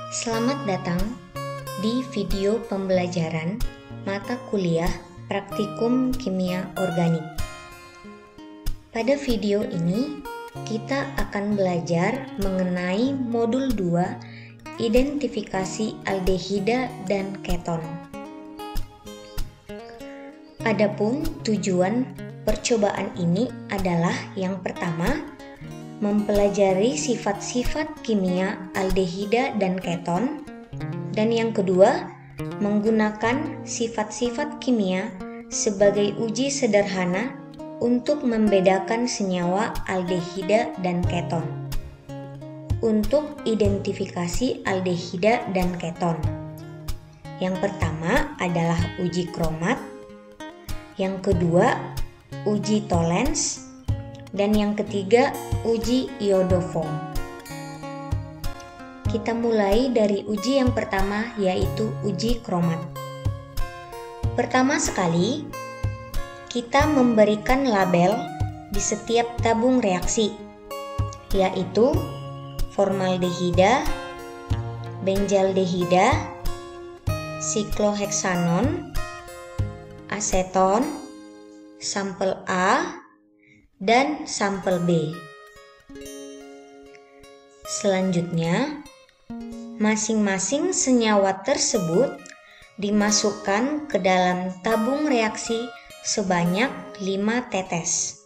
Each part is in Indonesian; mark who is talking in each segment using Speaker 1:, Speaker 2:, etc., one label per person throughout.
Speaker 1: Selamat datang di video pembelajaran mata kuliah Praktikum Kimia Organik. Pada video ini, kita akan belajar mengenai modul 2, identifikasi aldehida dan keton. Adapun tujuan percobaan ini adalah yang pertama, mempelajari sifat-sifat kimia aldehida dan keton, dan yang kedua, menggunakan sifat-sifat kimia sebagai uji sederhana untuk membedakan senyawa aldehida dan keton. Untuk identifikasi aldehida dan keton, yang pertama adalah uji kromat, yang kedua uji Tollens, dan yang ketiga uji iodoform. Kita mulai dari uji yang pertama, yaitu uji kromat. Pertama sekali, kita memberikan label di setiap tabung reaksi, yaitu formaldehida, benzaldehida, sikloheksanon, aseton, sampel A, dan sampel B. Selanjutnya, masing-masing senyawa tersebut dimasukkan ke dalam tabung reaksi sebanyak 5 tetes.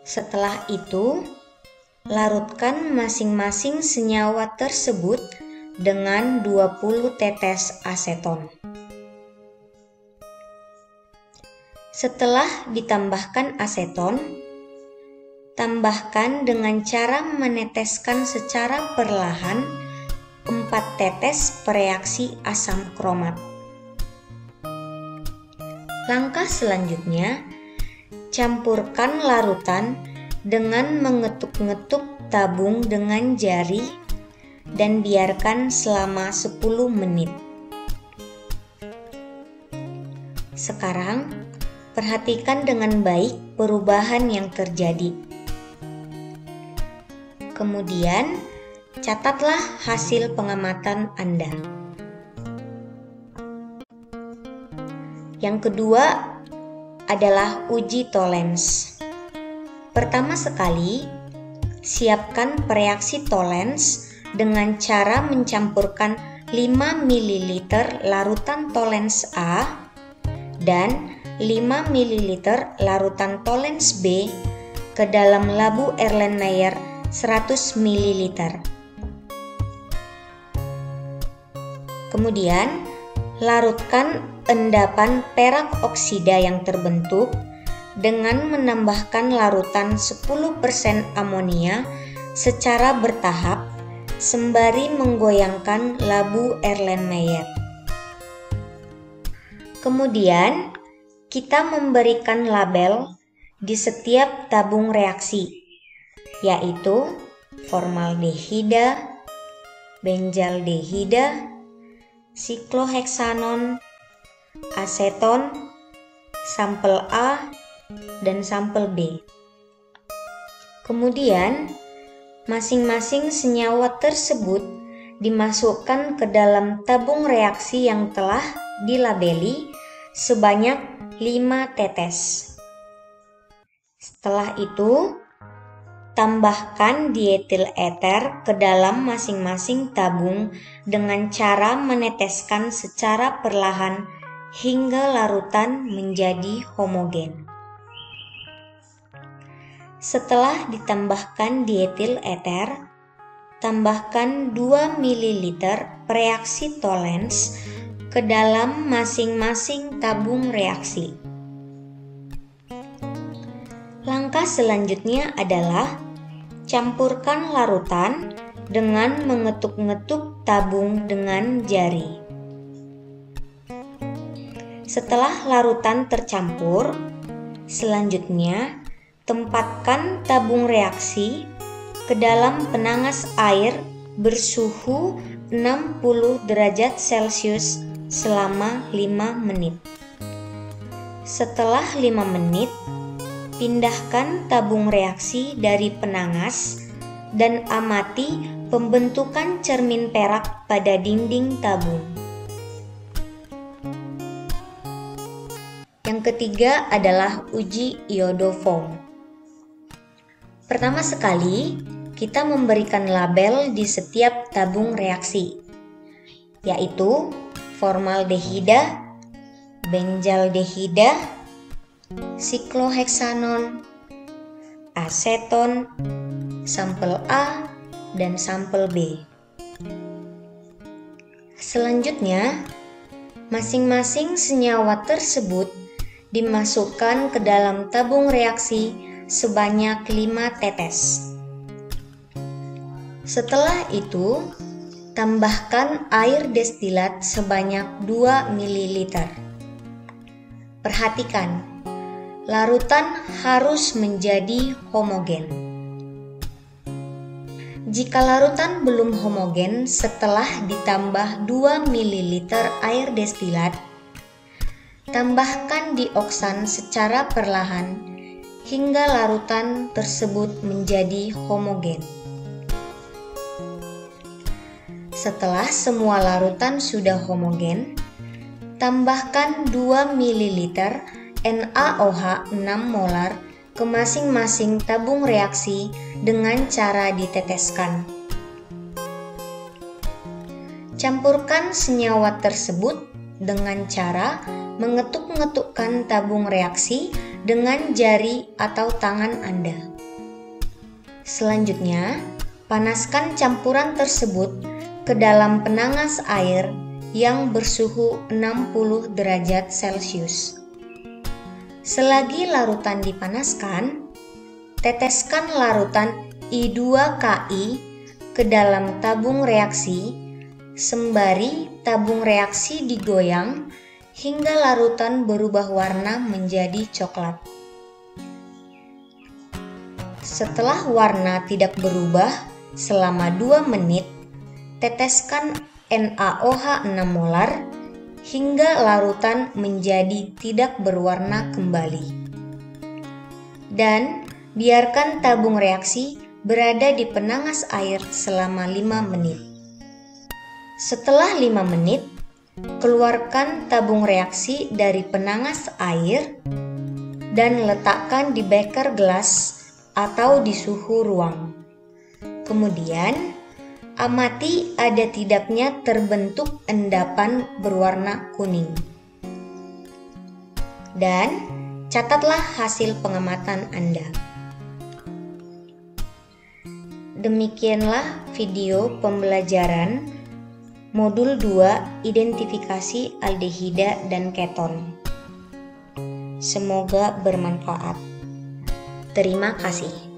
Speaker 1: Setelah itu, larutkan masing-masing senyawa tersebut dengan 20 tetes aseton. Setelah ditambahkan aseton, tambahkan dengan cara meneteskan secara perlahan 4 tetes pereaksi asam kromat. Langkah selanjutnya, campurkan larutan dengan mengetuk-ngetuk tabung dengan jari dan biarkan selama 10 menit. Sekarang, perhatikan dengan baik perubahan yang terjadi. Kemudian, catatlah hasil pengamatan Anda. Yang kedua adalah uji Tollens. Pertama sekali, siapkan pereaksi Tollens dengan cara mencampurkan 5 ml larutan Tollens A dan 5 ml larutan Tollens B ke dalam labu Erlenmeyer 100 ml. Kemudian, larutkan endapan perak oksida yang terbentuk dengan menambahkan larutan 10% amonia secara bertahap sembari menggoyangkan labu Erlenmeyer. Kemudian, kita memberikan label di setiap tabung reaksi, yaitu formaldehida, benzaldehida, sikloheksanon, aseton, sampel A, dan sampel B. Kemudian, masing-masing senyawa tersebut dimasukkan ke dalam tabung reaksi yang telah dilabeli sebanyak 5 tetes. Setelah itu, tambahkan dietil eter ke dalam masing-masing tabung dengan cara meneteskan secara perlahan hingga larutan menjadi homogen. Setelah ditambahkan dietil eter, tambahkan 2 ml pereaksi Tollens ke dalam masing-masing tabung reaksi. Langkah selanjutnya adalah campurkan larutan dengan mengetuk-ngetuk tabung dengan jari. Setelah larutan tercampur, selanjutnya tempatkan tabung reaksi ke dalam penangas air bersuhu 60 derajat Celcius selama 5 menit. Setelah 5 menit, pindahkan tabung reaksi dari penangas dan amati pembentukan cermin perak pada dinding tabung. Yang ketiga adalah uji iodoform. Pertama sekali, kita memberikan label di setiap tabung reaksi, yaitu formaldehida, benzaldehida, sikloheksanon, aseton, sampel A, dan sampel B. Selanjutnya, masing-masing senyawa tersebut dimasukkan ke dalam tabung reaksi sebanyak 5 tetes. Setelah itu, tambahkan air destilat sebanyak 2 ml. Perhatikan, larutan harus menjadi homogen. Jika larutan belum homogen setelah ditambah 2 ml air destilat, tambahkan dioksan secara perlahan hingga larutan tersebut menjadi homogen. Setelah semua larutan sudah homogen, tambahkan 2 ml NaOH 6 molar ke masing-masing tabung reaksi dengan cara diteteskan. Campurkan senyawa tersebut dengan cara mengetuk-ngetukkan tabung reaksi dengan jari atau tangan Anda. Selanjutnya, panaskan campuran tersebut ke dalam penangas air yang bersuhu 60 derajat Celcius. Selagi larutan dipanaskan, teteskan larutan I2KI ke dalam tabung reaksi sembari tabung reaksi digoyang hingga larutan berubah warna menjadi coklat. Setelah warna tidak berubah selama 2 menit, teteskan NaOH 6 molar hingga larutan menjadi tidak berwarna kembali. Dan biarkan tabung reaksi berada di penangas air selama 5 menit. Setelah 5 menit, keluarkan tabung reaksi dari penangas air dan letakkan di beker gelas atau di suhu ruang. Kemudian, amati ada tidaknya terbentuk endapan berwarna kuning. Dan catatlah hasil pengamatan Anda. Demikianlah video pembelajaran Modul 2 Identifikasi Aldehida dan Keton. Semoga bermanfaat. Terima kasih.